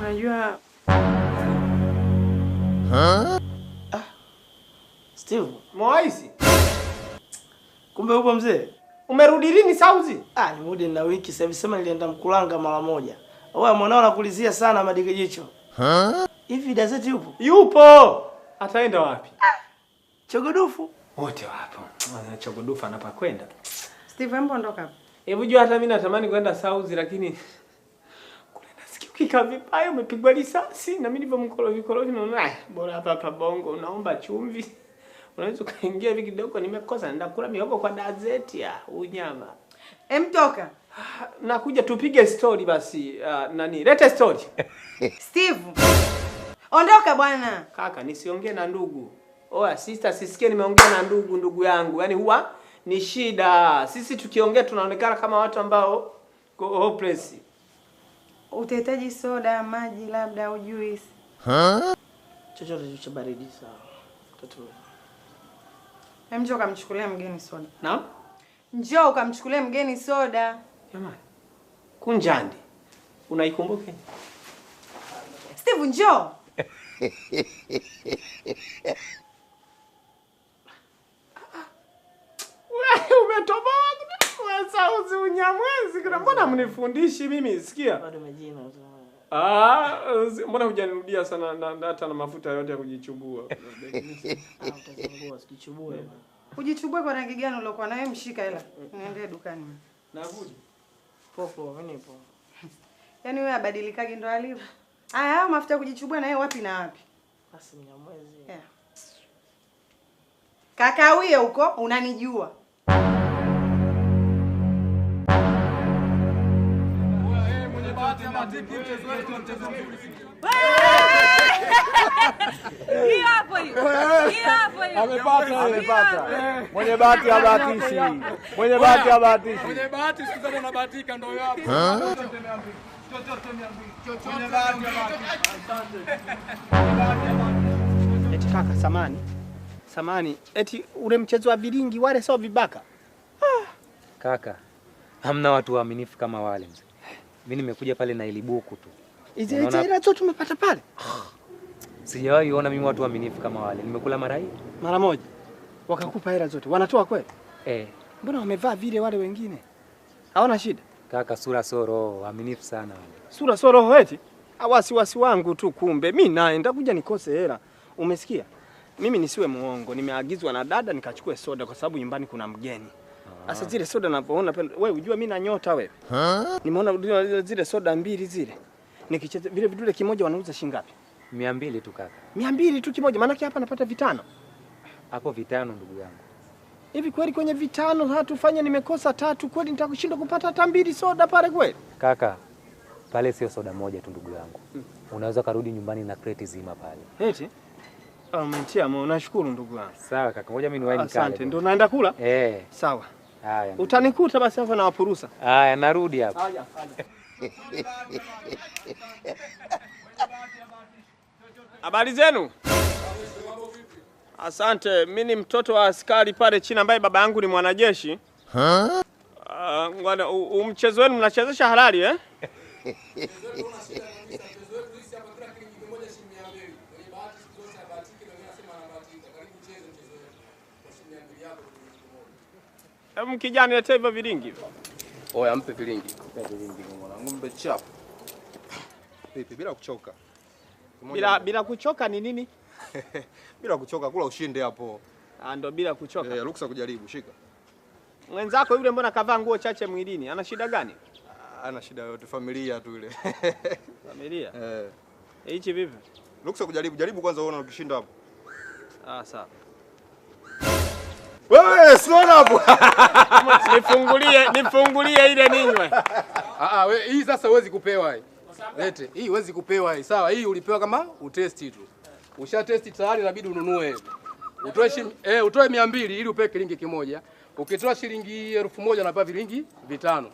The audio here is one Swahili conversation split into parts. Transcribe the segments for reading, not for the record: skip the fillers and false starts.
Unajua Steve, Mwaisi. kumbe upo mzee? Umerudi lini Sauzi? Nirudi na wiki sasa hivi, sema nilienda Mkulanga mara moja. Wewe mwanao anakulizia sana madike jicho. Hivi Dazeti yupo? Yupo. Ataenda wapi? Chogodufu. Wote wapo. Chogodufu anapakwenda. Steve, hebu ondoka hapa. Hebu jua hata mimi natamani kwenda Sauzi lakini kule nasikia ukika vibaya umepigwa risasi na mimi ndivyo mkorofi naona bora hapa Bongo unaomba chumvi. Unaweza kaingia hivi kidogo nimekosa naenda kula mihogo kwa Dazeti ya unyama. Toka. Nakuja tupige story basi. Leta story. Steve. Ondoka bwana. Kaka nisiongee na ndugu. Oya sister sisikie nimeongea na ndugu yangu. Yaani huwa ni shida. Sisi tukiongea tunaonekana kama watu ambao hopeless. Utahitaji soda, maji labda au juice. Chochote cha baridi sawa. Tatu. Njoo ukamchukulia mgeni soda. Naam? Njoo ukamchukulia mgeni soda. Jamani. Kunjandi. Unaikumbuka? Steve, njoo. Umetoboa kwa Sauzi unyamwezi. Kuna mbona mnifundishi mimi sikia? Bado majina. Mbona hujanirudia sana na hata na mafuta yote ya kujichubua. Utazungua usijichubue. Ujichubue kwa rangi gani uliokuwa nayo? Mshika hela. Niende dukani. Narudi. Popo, mimi nipo. Yaani wewe abadilikage ndo alivyo. Hao mafuta kujichubua na yeye wapi na wapi? Basi mnyamwezi. Yeah. Kakawie huko unanijua. Mwenye bahati ya matiki mchezo wetu mchezo mzuri. Hiyo hapo hiyo. Amepata. Mwenye bahati ya bahatishi. Mwenye bahati ya bahatishi. Mwenye bahati siku zote unabahatika ndio hapo. Eti kaka samani. Eti ule mchezo wa viringi wale sio vibaka. Kaka, hamna watu waaminifu kama wale mzee. Mimi nimekuja pale na ilibuku tu. Hizi hela zote tumepata pale. Sijawahi kuona mimi watu waaminifu kama wale. Nimekula mara moja. Wakakupa hela zote. Wanatoa kweli? Mbona wamevaa vile wale wengine? Hawana shida? Kaka, sura soro, waaminifu sana wale. Sura soro eti? Wasiwasi wangu tu kumbe. Mimi naenda kuja nikose hela. Umesikia? Mimi nisiwe muongo. Nimeagizwa na dada nikachukue soda kwa sababu nyumbani kuna mgeni. Sasa zile soda ninapoona wewe unajua mimi na nyota wewe. Nimeona zile soda mbili zile. Nikicheza vile vidule kimoja wanauza shilingi ngapi? 200 tu kaka. 200 tu kimoja, maana hapa napata vitano. Hapo vitano ndugu yangu. Hivi kweli kwenye vitano hatufanye nimekosa tatu kweli nitakushinda kupata hata mbili soda pale kweli? Kaka, pale sio soda moja tu ndugu yangu. Unaweza karudi nyumbani na kreti zima pale. Eti? Umetia moyo, nashukuru ndugu yangu. Sawa kaka, ngoja mimi niwahi nikale. Asante, ndio naenda kula? Sawa. Haya. Utanikuta basi hapo na wapurusa. Haya, narudi hapo. Haya. Habari zenu? Asante, mimi ni mtoto wa askari pale China ambaye baba yangu ni mwanajeshi. Ngwana mchezo wenu mnachezesha halali Kijana leta hivyo vilingi. Oya mpe vilingi. Mwanangu mpe chapu. Vipi bila kuchoka? Bila kuchoka ni nini? Bila kuchoka kula ushinde hapo. Ndio bila kuchoka. Ruksa kujaribu, shika. Mwenzako yule mbona kavaa nguo chache mwilini? Ana shida gani? Ana shida yote, familia tu ile. Familia? Hichi vipi? Ruksa kujaribu, jaribu kwanza uone ukishinda hapo. Sawa. Wewe siona hapo. Nifungulie ile ninywe. Wewe hii sasa huwezi kupewa hii. Lete. Hii huwezi kupewa hii. Sawa, hii ulipewa kama utesti tu. Usha testi tayari inabidi ununue. Utoe 200 ili upewe kilingi kimoja. Ukitoa shilingi 1000 unapewa vilingi 5.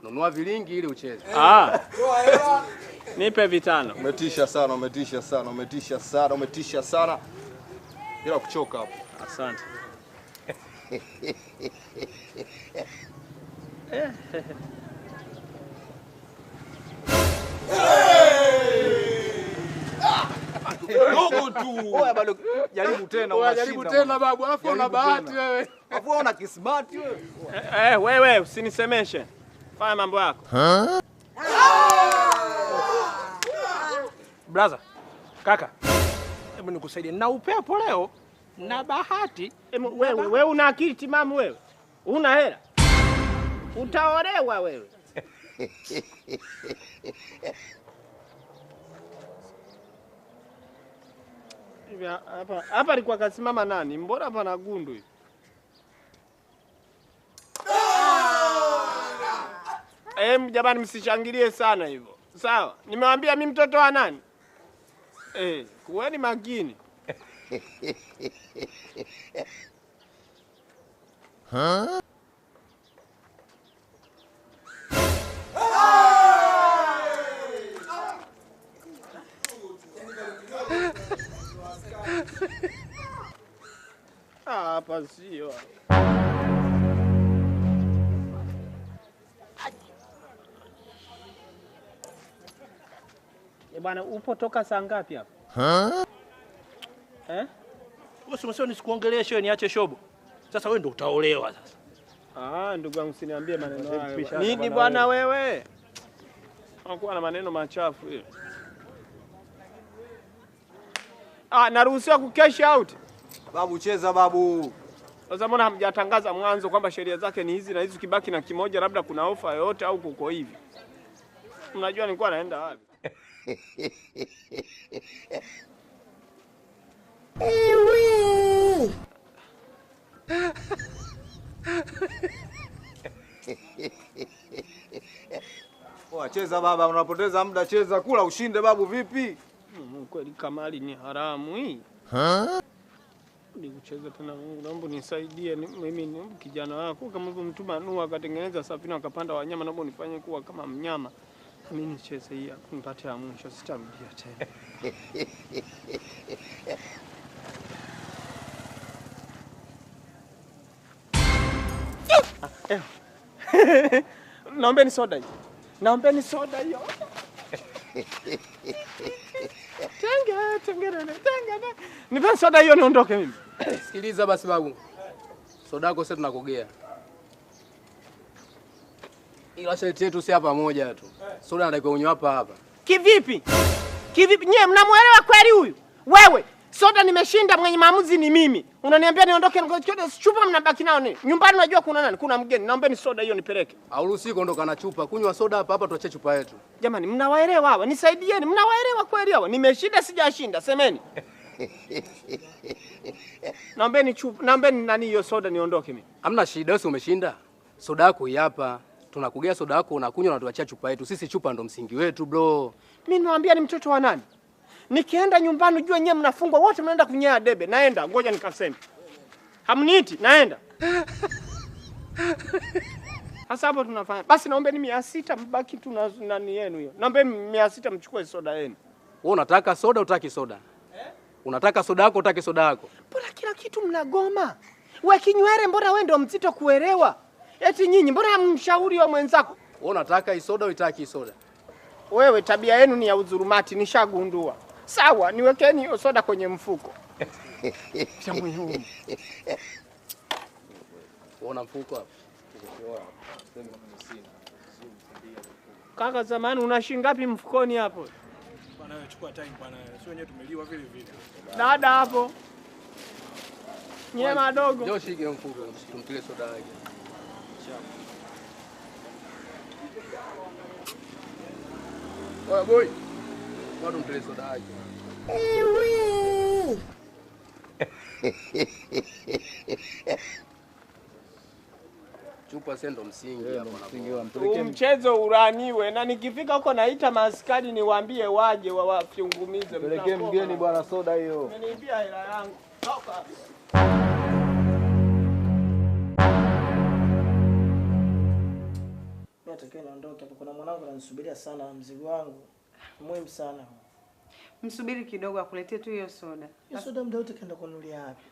Nunua vilingi ili ucheze. Nipe 5. Umetisha sana. Bila kuchoka hapo. Asante. tu. Oya bado jaribu tena Oya jaribu tena babu, alafu una bahati wewe. Alafu una kismati wewe. Wewe usinisemeshe. Fanya mambo yako. Brother, kaka. Hebu nikusaidie. Na upepo leo na bahati. Wewe una akili timamu wewe? Una hela? Utaolewa wewe. Hapa alikuwa kasimama nani? Mbona hapa na gundu hivi? Jamani msishangilie sana hivyo. Sawa? Nimewaambia mimi mtoto wa nani? Kuweni makini. Hapa sio. Bwana upo toka saa ngapi hapa? Wewe umesema nisikuongeleshe niache shobo. Sasa wewe ndio utaolewa sasa. Ndugu yangu usiniambie maneno hayo. Nini bwana wewe? Unakuwa na maneno machafu hiyo. Naruhusiwa kucash out. Babu cheza babu. Sasa mbona hamjatangaza mwanzo kwamba sheria zake ni hizi na hizi, kibaki na kimoja labda kuna ofa yoyote au kuko hivi? Mnajua nilikuwa naenda wapi? Cheza baba, unapoteza muda, cheza, kula ushinde babu vipi? Kweli kamali ni haramu hii. Ni kucheza tena, Mungu naomba nisaidie, mimi ni kijana wako kama hivyo mtuma Nuhu akatengeneza safina akapanda wanyama, naomba nifanye kuwa kama mnyama. Mimi nicheze hii nipate ya mwisho, sitarudia tena. Naombeni soda hiyo. Naombeni soda hiyo. Tenge. Nipe soda hiyo niondoke mimi. Sikiliza basi babu. Soda yako sasa tunakugea. Ila sharti yetu si hapa moja tu. Soda anataka unywe hapa. Kivipi? Nyewe mnamuelewa kweli huyu? Wewe, soda nimeshinda, mwenye maamuzi ni mimi. Unaniambia niondoke ngoja chupa mnabaki nao nini? Nyumbani unajua kuna nani? Kuna mgeni. Naombeni soda hiyo nipeleke. Hauruhusi kuondoka na chupa. Kunywa soda hapa tuache chupa yetu. Jamani mnawaelewa hawa? Nisaidieni. Mnawaelewa kweli hawa? Nimeshinda sijashinda, semeni. Naombeni chupa, naombeni nani hiyo soda niondoke mimi. Hamna shida, wewe umeshinda. Soda yako hii hapa. Tunakugea soda yako unakunywa na tuachia chupa yetu. Sisi chupa ndo msingi wetu bro. Mimi niwaambia ni mtoto wa nani? Nikienda nyumbani unajua nyewe mnafungwa wote mnaenda kunyea debe. Naenda, ngoja nikaseme. Hamniiti, naenda. Sasa hapo tunafanya. Basi naombeni 600 mbaki tu na nani yenu hiyo. Naombeni 600 mchukue soda yenu. Wewe unataka soda utaki soda? Unataka soda yako utaki soda yako? Mbona kila kitu mnagoma? Wewe kinywele mbona wewe ndio mzito kuelewa? Eti nyinyi mbona mshauri wa mwenzako? Wewe unataka hii soda uitaki soda? Wewe tabia yenu ni ya udhurumati, nishagundua. Sawa, niwekeni hiyo soda kwenye mfuko. Uona mfuko hapo? Kaka zamani una shilingi ngapi mfukoni hapo? Bwana wewe chukua time bwana wewe. Sio wenyewe tumeliwa vile vile. Dada hapo. Nyema dogo. Njoo shike mfuko, tumtile soda yake. Oya boy. Bado tumtile soda yake. Chupa sendo msingi hapo na mchezo uraniwe, na nikifika huko naita maaskari niwaambie waje wawafyungumize. Pelekee mgeni bwana soda hiyo. Umeniibia hela yangu. Toka. Mimi natakiwa niondoke hapo. Kuna mwanangu ananisubiria sana, mzigo wangu muhimu sana. Msubiri kidogo akuletee tu hiyo soda. Hiyo soda muda wote kaenda kununulia wapi?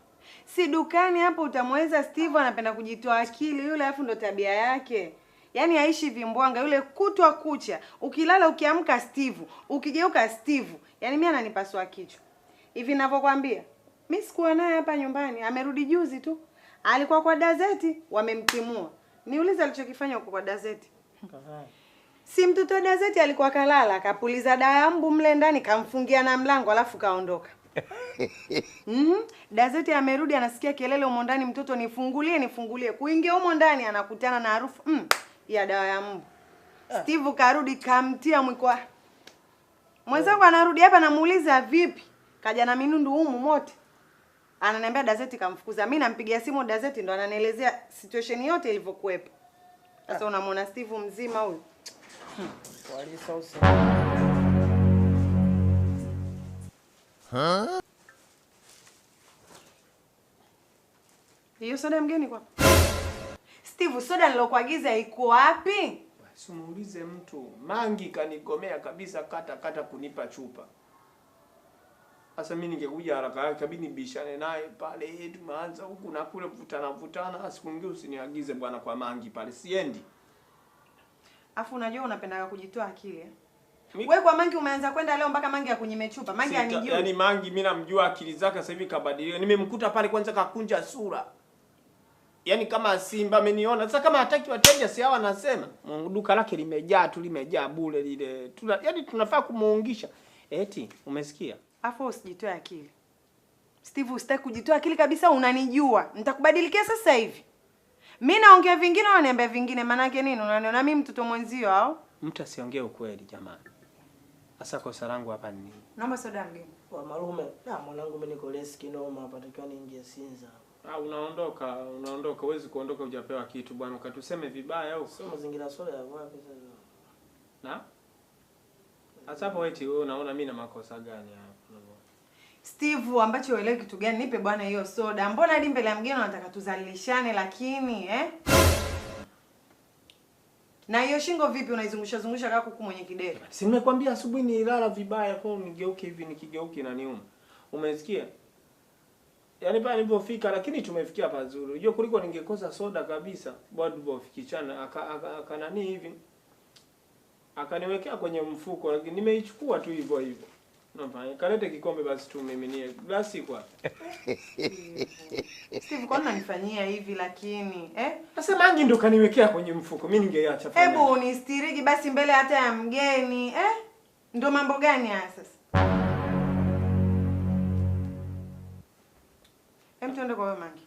Si dukani hapo utamweza Steve anapenda kujitoa akili yule, alafu ndo tabia yake. Yaani aishi vimbwanga yule kutwa kucha. Ukilala ukiamka Steve, ukigeuka Steve. Yaani mimi ananipasua kichwa. Hivi ninavyokuambia, mimi sikuwa naye hapa nyumbani, amerudi juzi tu. Alikuwa kwa Dazeti, wamemtimua. Niulize alichokifanya huko kwa Dazeti. Si mtoto Dazeti alikuwa kalala, kapuliza dawa ya mbu mle ndani, kamfungia na mlango alafu kaondoka. Dazeti amerudi anasikia kelele humo ndani, mtoto nifungulie. Kuingia humo ndani anakutana na harufu ya dawa ya mbu. Steve karudi kamtia mwiko. Mwenzangu anarudi hapa namuuliza vipi? Kaja na minundu humu mote. Ananiambia Dazeti kamfukuza. Mimi nampigia simu Dazeti ndo ananielezea situation yote ilivyokuepo. Sasa unamwona Steve mzima huyu. Walisa usi. Hiyo soda mgeni kwa? Steve, soda nilokuagiza iko wapi? Basi muulize mtu. Mangi kanigomea kabisa kata kunipa chupa. Sasa mimi ningekuja haraka yake kabidi nibishane naye pale, tumeanza huku na kule kuvutana, siku nyingine usiniagize bwana kwa Mangi pale, siendi. Afu unajua unapenda kujitoa akili. Wewe kwa Mangi umeanza kwenda leo mpaka Mangi akunyime chupa. Mangi anijui. Yaani Mangi mimi namjua akili zake sasa hivi kabadilika. Nimemkuta pale kwanza kakunja sura. Yaani kama simba ameniona. Sasa kama hataki wateja si hawa anasema. Duka lake limejaa bure lile. Yaani tunafaa kumuungisha. Eti umesikia? Afu usijitoe akili. Steve, usitaki kujitoa akili kabisa, unanijua. Nitakubadilikia sasa hivi. Mimi naongea vingine au niambia vingine, maana yake nini? Unaniona mimi mtoto mwenzio au? Mtu asiongee ukweli jamani. Sasa kosa langu hapa ni nini? Naomba soda mgeni. Wa malume, na mwanangu mimi niko leski noma hapa, takiwa niingie Sinza. Unaondoka, huwezi kuondoka hujapewa kitu bwana, ukatuseme vibaya au sio mazingira soda ya wapi sasa? Na? Sasa hapo wewe unaona mimi na makosa gani hapa? Steve, ambacho uelewi kitu gani? Nipe bwana hiyo soda. Mbona hadi mbele ya mgeni unataka tuzalilishane lakini Na hiyo shingo vipi unaizungusha kama kuku mwenye kideri? Si nimekwambia asubuhi nilala vibaya kwa nigeuke hivi nikigeuke na niuma. Umesikia? Yaani pale nilipofika lakini tumefikia pazuri. Unajua kuliko ningekosa soda kabisa. Bado tulipofikishana akanani hivi. Akaniwekea kwenye mfuko lakini nimeichukua tu hivyo. Naomba kalete kikombe basi tumiminie glasi kwa. Steve, kwa nini unanifanyia hivi lakini? Sasa Mangi ndo kaniwekea kwenye mfuko. Mimi ningeacha fanya. Hebu unistiriki basi mbele hata ya mgeni, Ndio mambo gani haya sasa? Tuende kwa wewe Mangi.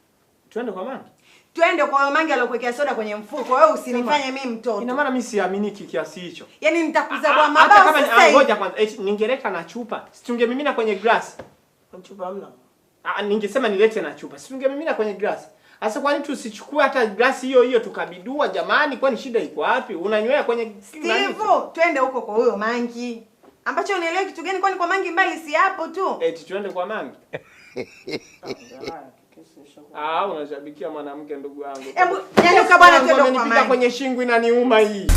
Tuende kwa Mangi? Twende kwa wewe Mangi aliyokuwekea soda kwenye mfuko. Wewe usinifanye mimi mtoto. Ina maana mimi siaminiki kiasi hicho. Yaani nitakuzabua mabao sasa. Hata kama ngoja kwanza ningeleta na chupa. Situngemimina kwenye glass. Kwa chupa hamna. Ningesema nilete na chupa. Situngemimina kwenye glass. Sasa kwa nini tusichukue hata glass hiyo tukabidua jamani? Kwani shida iko wapi? Unanywea kwenye Steve, twende huko kwa huyo Mangi. Ambacho unaelewa kitu gani, kwani kwa Mangi mbali si hapo tu? Eti tuende kwa Mangi. Unashabikia mwanamke ndugu yangu. Hebu nyanyuka bwana, twende kwa Mangi. Kwenye shingo inaniuma hii.